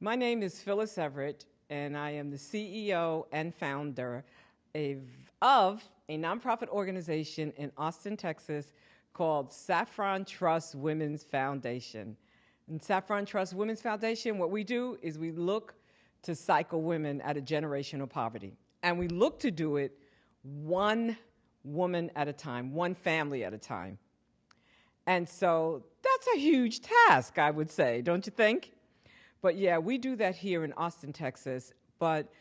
My name is Phyllis Everette, and I am the CEO and founder of a nonprofit organization in Austin, Texas called Saffron Trust Women's Foundation. And Saffron Trust Women's Foundation, what we do is we look to cycle women out of generational poverty. And we look to do it one woman at a time, one family at a time. And so that's a huge task, I would say, don't you think? But yeah, we do that here in Austin, Texas. But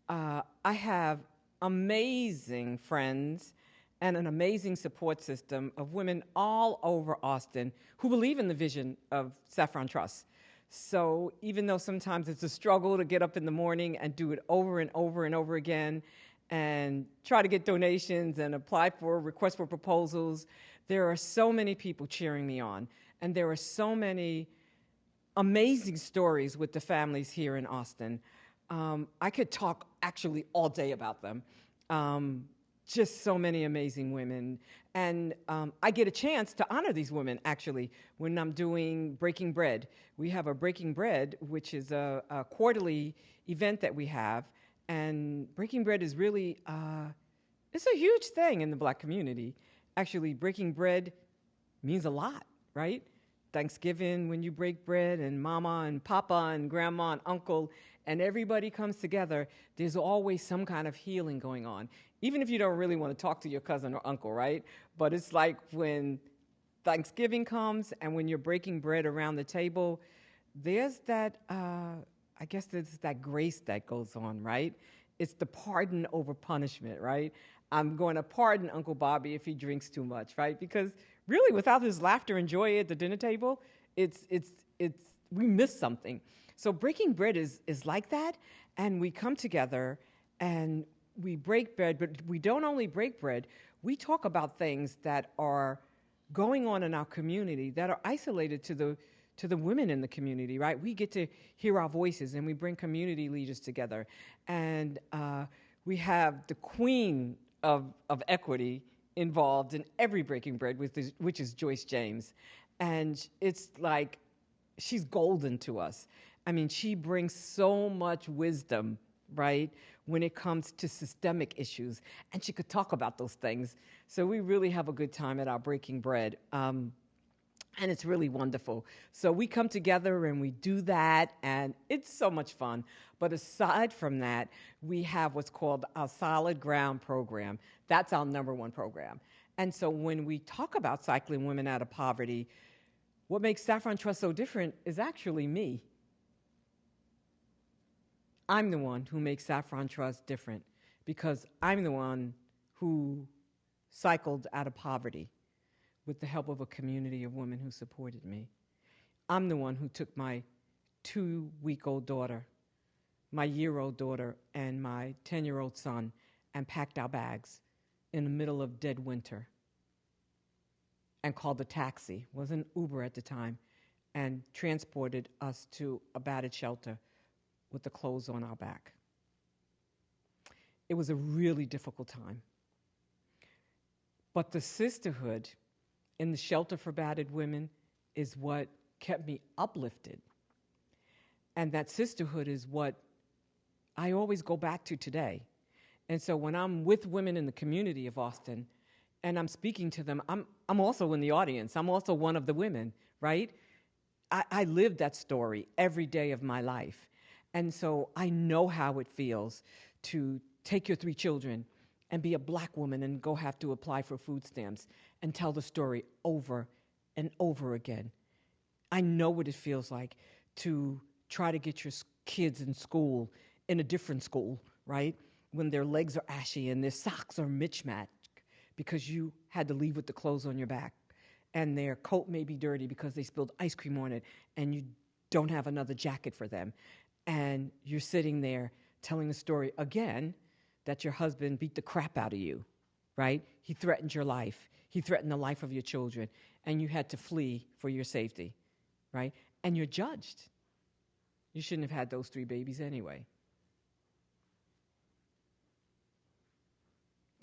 I have amazing friends and an amazing support system of women all over Austin who believe in the vision of Saffron Trust. So even though sometimes it's a struggle to get up in the morning and do it over and over and over again and try to get donations and apply for requests for proposals, there are so many people cheering me on. And there are so many amazing stories with the families here in Austin. I could talk actually all day about them. Just so many amazing women. And I get a chance to honor these women, actually, when I'm doing Breaking Bread. We have a Breaking Bread, which is a quarterly event that we have. And Breaking Bread is really, it's a huge thing in the Black community. Actually, breaking bread means a lot, right? Thanksgiving, when you break bread, and mama and papa and grandma and uncle, and everybody comes together, there's always some kind of healing going on. Even if you don't really want to talk to your cousin or uncle, right? But it's like when Thanksgiving comes and when you're breaking bread around the table, there's that, I guess there's that grace that goes on, right? It's the pardon over punishment, right? I'm going to pardon Uncle Bobby if he drinks too much, right? Because really, without his laughter and joy at the dinner table, we miss something. So breaking bread is like that, and we come together and we break bread, but we don't only break bread, we talk about things that are going on in our community that are isolated to the women in the community, right? We get to hear our voices, and we bring community leaders together. And we have the queen of equity involved in every Breaking Bread, which is Joyce James. And it's like she's golden to us. I mean, she brings so much wisdom, right, when it comes to systemic issues. And she could talk about those things. So we really have a good time at our Breaking Bread. And it's really wonderful. So we come together and we do that, and it's so much fun. But aside from that, we have what's called our Solid Ground program. That's our number one program. And so when we talk about cycling women out of poverty, what makes Saffron Trust so different is actually me. I'm the one who makes Saffron Trust different because I'm the one who cycled out of poverty with the help of a community of women who supported me. I'm the one who took my 2-week-old daughter, my year-old daughter, and my 10-year-old son and packed our bags in the middle of dead winter and called a taxi, wasn't Uber at the time, and transported us to a battered shelter with the clothes on our back. It was a really difficult time. But the sisterhood in the shelter for battered women is what kept me uplifted. And that sisterhood is what I always go back to today. And so when I'm with women in the community of Austin and I'm speaking to them, I'm also in the audience. I'm also one of the women, right? I live that story every day of my life. And so I know how it feels to take your 3 children and be a Black woman and go have to apply for food stamps and tell the story over and over again. I know what it feels like to try to get your kids in school, in a different school, right? When their legs are ashy and their socks are mismatched because you had to leave with the clothes on your back. And their coat may be dirty because they spilled ice cream on it and you don't have another jacket for them. And you're sitting there telling the story again that your husband beat the crap out of you, right? He threatened your life. He threatened the life of your children, and you had to flee for your safety, right? And you're judged. You shouldn't have had those 3 babies anyway.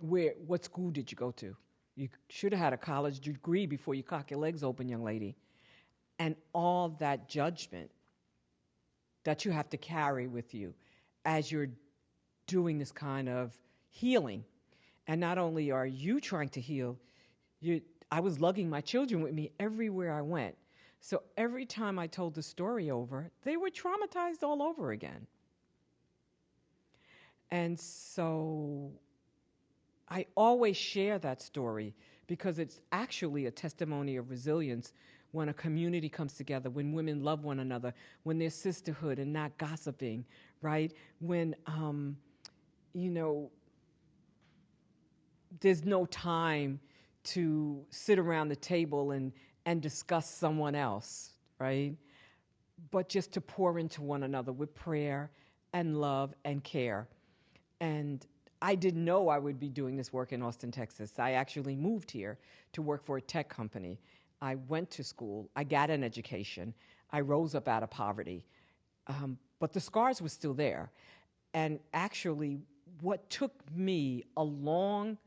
What school did you go to? You should have had a college degree before you cock your legs open, young lady. And all that judgment that you have to carry with you as you're doing this kind of healing. And not only are you trying to heal, I was lugging my children with me everywhere I went. So every time I told the story over, they were traumatized all over again. And so I always share that story because it's actually a testimony of resilience when a community comes together, when women love one another, when there's sisterhood and not gossiping, right? When, there's no time to sit around the table and discuss someone else, right? But just to pour into one another with prayer and love and care. And I didn't know I would be doing this work in Austin, Texas. I actually moved here to work for a tech company. I went to school. I got an education. I rose up out of poverty. But the scars were still there. And actually, what took me a long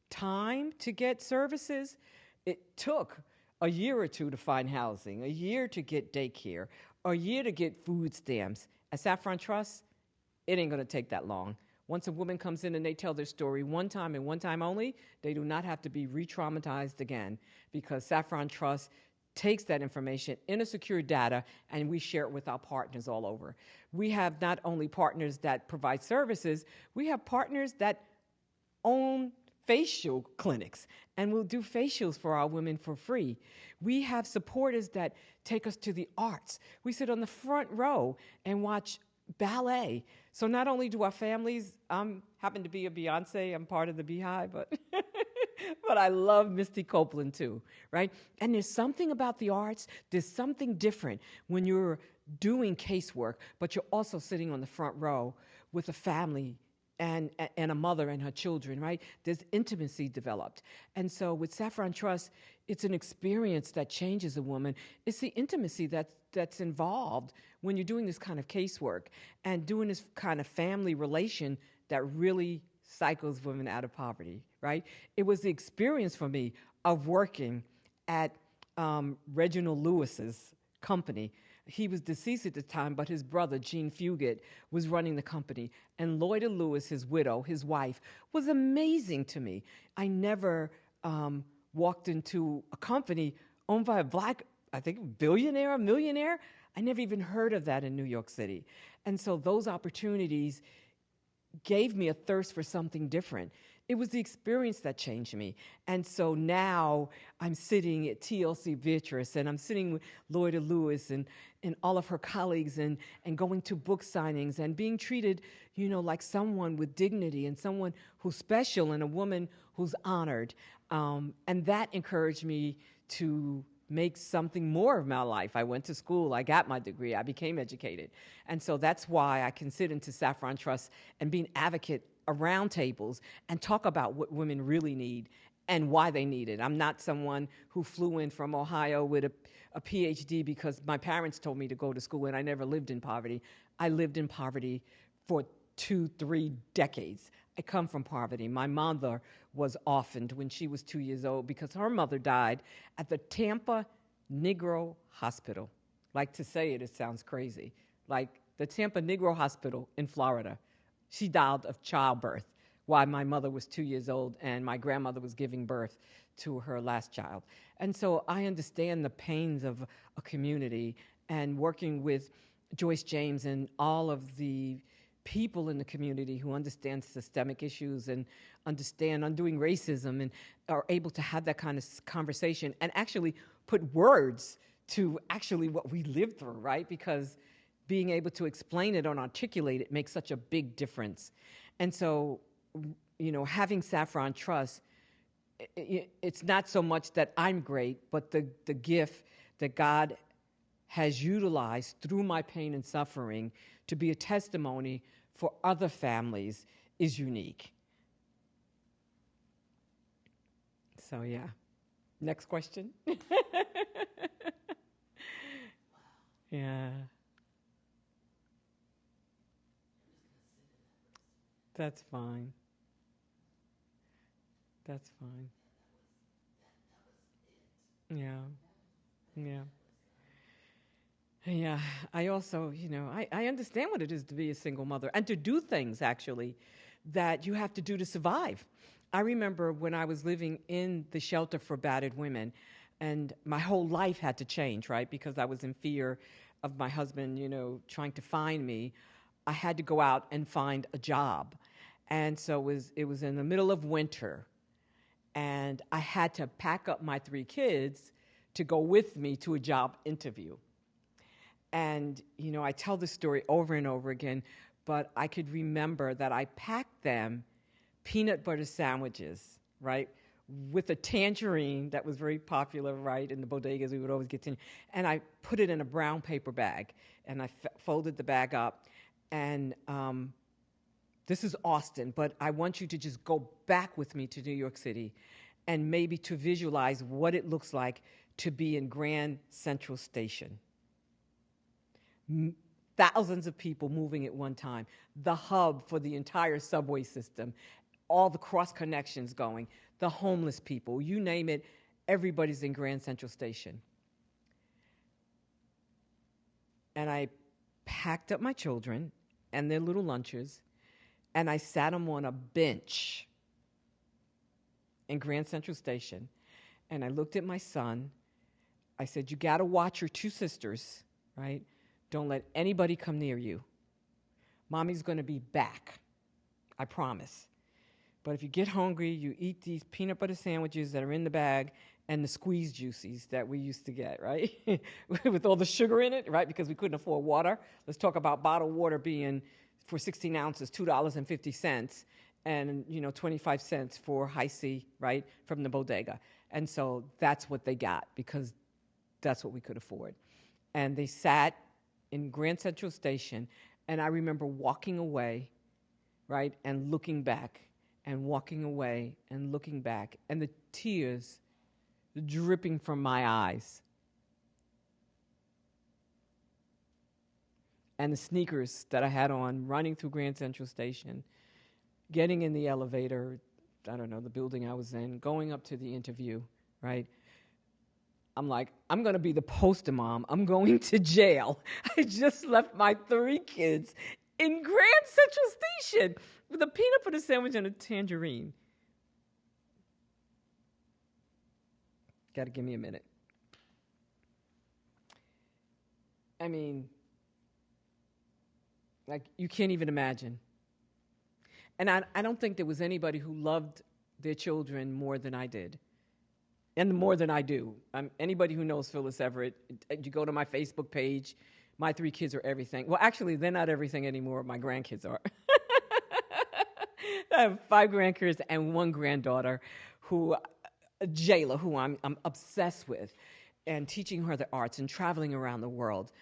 time to get services, it took a year or two to find housing, a year to get daycare, a year to get food stamps. At Saffron Trust, it ain't going to take that long. Once a woman comes in and they tell their story one time and one time only, they do not have to be re-traumatized again, because Saffron Trust takes that information in a secure data and we share it with our partners all over. We have not only partners that provide services, we have partners that own facial clinics and we'll do facials for our women for free. We have supporters that take us to the arts. We sit on the front row and watch ballet. So not only do our families, happen to be a Beyonce, I'm part of the Beehive, but but I love Misty Copeland too, right? And there's something about the arts, there's something different when you're doing casework, but you're also sitting on the front row with a family and a mother and her children, right? There's intimacy developed. And so with Saffron Trust, it's an experience that changes a woman. It's the intimacy that's involved when you're doing this kind of casework and doing this kind of family relation that really cycles women out of poverty, right? It was the experience for me of working at Reginald Lewis's company. He was deceased at the time, but his brother, Gene Fugit, was running the company. And Lloyda Lewis, his widow, his wife, was amazing to me. I never walked into a company owned by a black, I think, billionaire, millionaire. I never even heard of that in New York City. And so those opportunities gave me a thirst for something different. It was the experience that changed me. And so now I'm sitting at TLC Beatrice and I'm sitting with Lloyda Lewis and all of her colleagues and going to book signings and being treated, like someone with dignity and someone who's special and a woman who's honored. And that encouraged me to make something more of my life. I went to school, I got my degree, I became educated. And so that's why I can sit into Saffron Trust and be an advocate around tables and talk about what women really need and why they need it. I'm not someone who flew in from Ohio with a PhD because my parents told me to go to school and I never lived in poverty. I lived in poverty for 2-3 decades. I come from poverty. My mother was orphaned when she was 2 years old because her mother died at the Tampa Negro Hospital. Like to say it, it sounds crazy. Like the Tampa Negro Hospital in Florida. She died of childbirth while my mother was 2 years old and my grandmother was giving birth to her last child. And so I understand the pains of a community, and working with Joyce James and all of the people in the community who understand systemic issues and understand undoing racism and are able to have that kind of conversation and actually put words to actually what we live through, right? Because being able to explain it and articulate it makes such a big difference. And so, having Saffron Trust, it's not so much that I'm great, but the gift that God has utilized through my pain and suffering to be a testimony for other families is unique. So, yeah. Next question. Yeah. That's fine. That's fine. Yeah. Yeah. Yeah, I also, I understand what it is to be a single mother and to do things actually that you have to do to survive. I remember when I was living in the shelter for battered women, and my whole life had to change, right? Because I was in fear of my husband, trying to find me. I had to go out and find a job. And so it was in the middle of winter, and I had to pack up my three kids to go with me to a job interview. And, I tell this story over and over again, but I could remember that I packed them peanut butter sandwiches, right? With a tangerine that was very popular, right? In the bodegas, we would always get tangerine. And I put it in a brown paper bag, and I folded the bag up. And this is Austin, but I want you to just go back with me to New York City and maybe to visualize what it looks like to be in Grand Central Station. Thousands of people moving at one time, the hub for the entire subway system, all the cross connections going, the homeless people, you name it, everybody's in Grand Central Station. And I packed up my children and their little lunches, and I sat them on a bench in Grand Central Station, and I looked at my son. I said, you got to watch your two sisters, right? Don't let anybody come near you. Mommy's going to be back, I promise. But if you get hungry, you eat these peanut butter sandwiches that are in the bag and the squeeze juices that we used to get, right? With all the sugar in it, right? Because we couldn't afford water. Let's talk about bottled water being, for 16 ounces, $2.50, and 25 cents for high C, right, from the bodega. And so that's what they got, because that's what we could afford. And they sat in Grand Central Station, and I remember walking away, right, and looking back, and walking away and looking back, and the tears dripping from my eyes. And the sneakers that I had on, running through Grand Central Station, getting in the elevator, I don't know, the building I was in, going up to the interview, right? I'm like, I'm going to be the poster mom. I'm going to jail. I just left my three kids in Grand Central Station with a peanut butter sandwich and a tangerine. Got to give me a minute. I mean, like, you can't even imagine. And I don't think there was anybody who loved their children more than I did. And more than I do. Anybody who knows Phyllis Everette, you go to my Facebook page, my three kids are everything. Well, actually, they're not everything anymore. My grandkids are. I have 5 grandkids and 1 granddaughter, Jayla, who I'm obsessed with, and teaching her the arts and traveling around the world.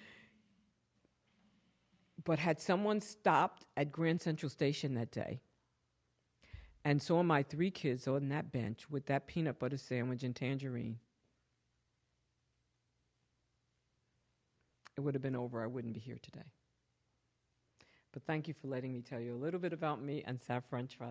But had someone stopped at Grand Central Station that day and saw my 3 kids on that bench with that peanut butter sandwich and tangerine, it would have been over. I wouldn't be here today. But thank you for letting me tell you a little bit about me and Saffron Trust.